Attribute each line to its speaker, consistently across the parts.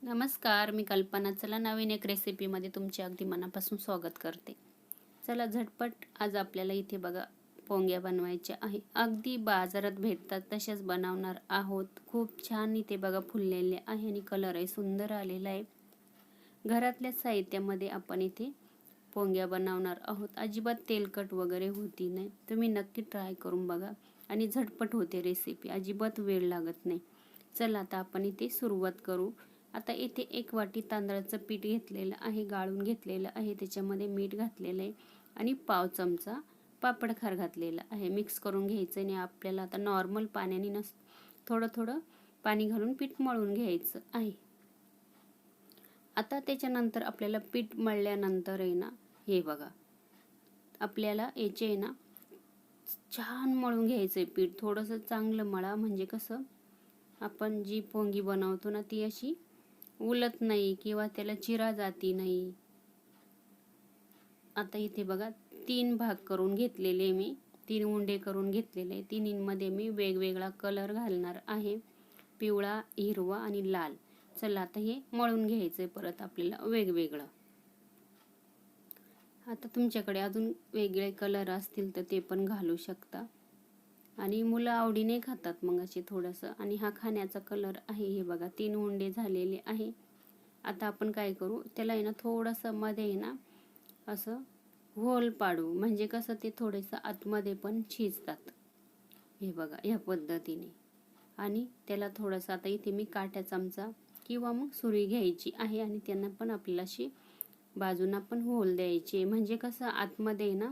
Speaker 1: नमस्कार, मी कल्पना. चला नवीन एक रेसिपीमध्ये तुमचे अगदी मनापासून स्वागत करते. चला झटपट आज आपल्याला इथे बघा पोंग्या बनवायच्या आहे. अगदी बाजारात भेटतात तशाच बनवणार आहोत. खूप छान इथे बघा फुललेले आहे आणि कलरही सुंदर आलेला आहे. घरातल्या साहित्यामध्ये आपण इथे पोंग्या बनवणार आहोत. अजिबात तेलकट वगैरे होती नाही. तुम्ही नक्की ट्राय करून बघा आणि झटपट होते रेसिपी. अजिबात वेळ लागत नाही. चला आता आपण इथे सुरुवात करू. आता इथे 1 वाटी तांदळाचं पीठ घेतलेलं आहे, गाळून घेतलेलं आहे. त्याच्यामध्ये मीठ घातलेलं आहे आणि पाव चमचा पापडखार घातलेला आहे. मिक्स करून घ्यायचं आणि आपल्याला आता नॉर्मल पाण्याने थोडं थोडं पाणी घालून पीठ मळून घ्यायचं आहे. आता त्याच्यानंतर आपल्याला पीठ मळल्यानंतर आहे ना, हे बघा आपल्याला याचे आहे ना छान मळून घ्यायचं पीठ. थोडंसं चांगलं मळा, म्हणजे कसं आपण जी पोंगी बनवतो ना ती अशी उलत नाही किंवा त्याला चिरा जाती नाही. आता इथे बघा 3 भाग करून घेतलेले मी, 3 उंडे करून घेतलेले. तिन्हींमध्ये मी वेगवेगळा कलर घालणार आहे, पिवळा, हिरवा आणि लाल. चला आता हे मळून घ्यायचंय परत आपल्याला वेगवेगळं. आता तुमच्याकडे अजून वेगळे कलर असतील तर ते पण घालू शकता आणि मुलं आवडीने खातात मग असे थोडंसं. आणि हा खाण्याचा कलर आहे. हे बघा 3 उंडे झालेले आहे. आता आपण काय करू, त्याला आहे ना थोडंसं मध्ये आहे ना असं होल पाडू, म्हणजे कसं ते थोडंसं आतमध्ये पण शिजतात. हे बघा या पद्धतीने. आणि त्याला थोडंसं आता इथे मी काट्या चमचा किंवा मग सुरी घ्यायची आहे आणि त्यांना पण आपल्याला अशी बाजूंना पण होल द्यायचे, म्हणजे कसं आतमध्ये ना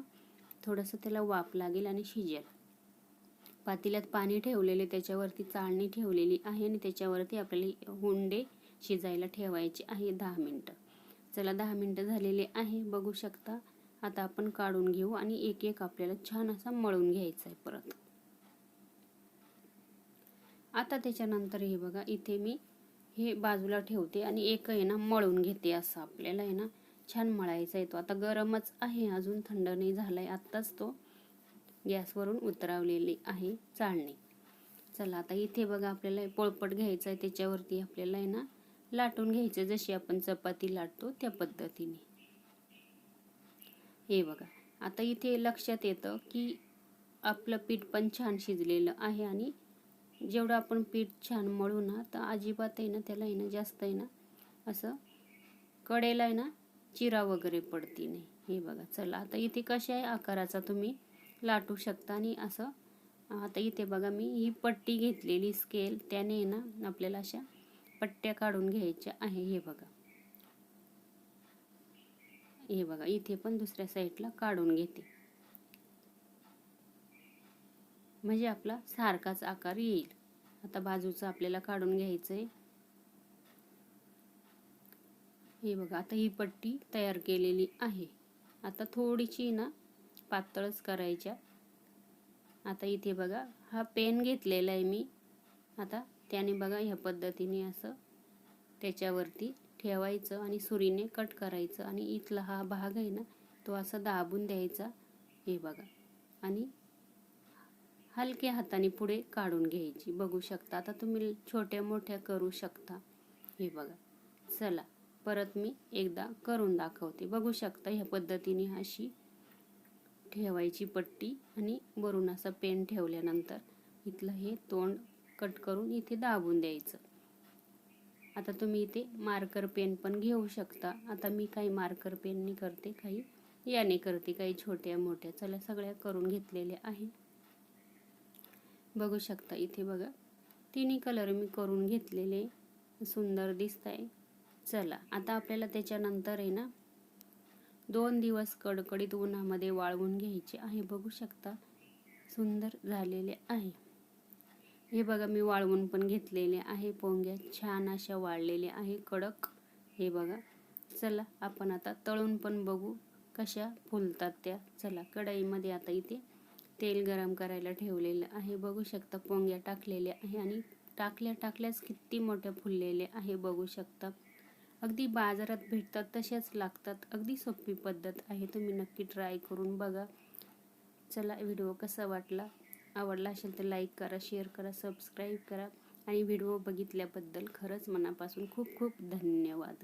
Speaker 1: थोडंसं त्याला वाफ लागेल आणि शिजेल. पातेल्यात पाणी ठेवलेले, त्याच्यावरती चाळणी ठेवलेली आहे आणि त्याच्यावरती आपल्याला हुंडे शिजायला ठेवायचे आहे 10 मिनिटं. चला 10 मिनिटं झालेले आहे, बघू शकता. आता आपण काढून घेऊ आणि एक एक आपल्याला छान असा मळून घ्यायचा आहे परत. आता त्याच्यानंतर हे बघा इथे मी हे बाजूला ठेवते आणि एक आहे ना मळून घेते. असं आपल्याला आहे ना छान मळायचा आहे. तो आता गरमच आहे, अजून थंड नाही झालाय. आत्ताच तो गॅसवरून उतरवलेली आहे चाळणी. चला आता इथे बघा आपल्याला पोळपट घ्यायचा आहे, त्याच्यावरती आपल्याला आहे ना लाटून घ्यायचं, जशी आपण चपाती लाटतो त्या पद्धतीने. हे बघा आता इथे लक्षात येतं की आपलं पीठ पण छान शिजलेलं आहे आणि जेवढं आपण पीठ छान मळू ना तर अजिबात आहे ना त्याला आहे ना जास्त आहे ना असं कडेला आहे ना चिरा वगैरे पडती नाही. हे बघा. चला आता इथे कशाही आकाराचा तुम्ही लाटू शकता. आणि असं आता इथे बघा मी ही पट्टी घेतलेली स्केल, त्याने आहे ना आपल्याला अशा पट्ट्या काढून घ्यायच्या आहे. हे बघा, हे बघा इथे पण दुसऱ्या साईडला काढून घेते, म्हणजे आपला सारखाच आकार येईल. आता बाजूचं आपल्याला काढून घ्यायचं आहे. हे बघा आता ही पट्टी तयार केलेली आहे. आता थोडीशी ना पातळच करायच्या. आता इथे बघा हा पेन घेतलेला आहे मी. आता त्याने बघा ह्या पद्धतीने असं त्याच्यावरती ठेवायचं आणि सुरीने कट करायचं आणि इथला हा भाग आहे ना तो असा दाबून द्यायचा. हे बघा. आणि हलक्या हाताने पुढे काढून घ्यायची. बघू शकता. आता तुम्ही छोट्या मोठ्या करू शकता. हे बघा. चला परत मी एकदा करून दाखवते. बघू शकता ह्या पद्धतीने अशी ठेवायची पट्टी आणि वरून असा पेन ठेवल्यानंतर इथलं हे तोंड कट करून इथे दाबून द्यायचं. आता तुम्ही इथे मार्कर पेन पण घेऊ शकता. आता मी काही मार्कर पेननी करते, काही याने करते, काही छोट्या मोठ्या. चला सगळ्या करून घेतलेल्या आहे. बघू शकता इथे बघा तिन्ही कलर मी करून घेतलेले, सुंदर दिसत आहे. चला आता आपल्याला त्याच्यानंतर आहे ना 2 दिवस कडकडीत उन्हामध्ये वाळवून घ्यायचे आहे. बघू शकता सुंदर झालेले आहे. हे बघा मी वाळवून पण घेतलेले आहे. पोंग्या छान अशा वाळलेल्या आहे, कडक. हे बघा. चला आपण आता तळून पण बघू कशा फुलतात त्या. चला कढईमध्ये आता इथे तेल गरम करायला ठेवलेलं आहे. बघू शकता पोंग्या टाकलेल्या आहे आणि टाकल्याच किती मोठ्या फुललेल्या आहे. बघू शकता अगदी बाजारात भेटतात तशाच लागतात. अगदी सोपी पद्धत आहे, तुम्ही नक्की ट्राय करून बघा. चला व्हिडिओ कसा वाटला, आवडला असेल तर लाईक करा, शेअर करा, सबस्क्राईब करा आणि व्हिडिओ बघितल्याबद्दल खरंच मनापासून खूप खूप धन्यवाद.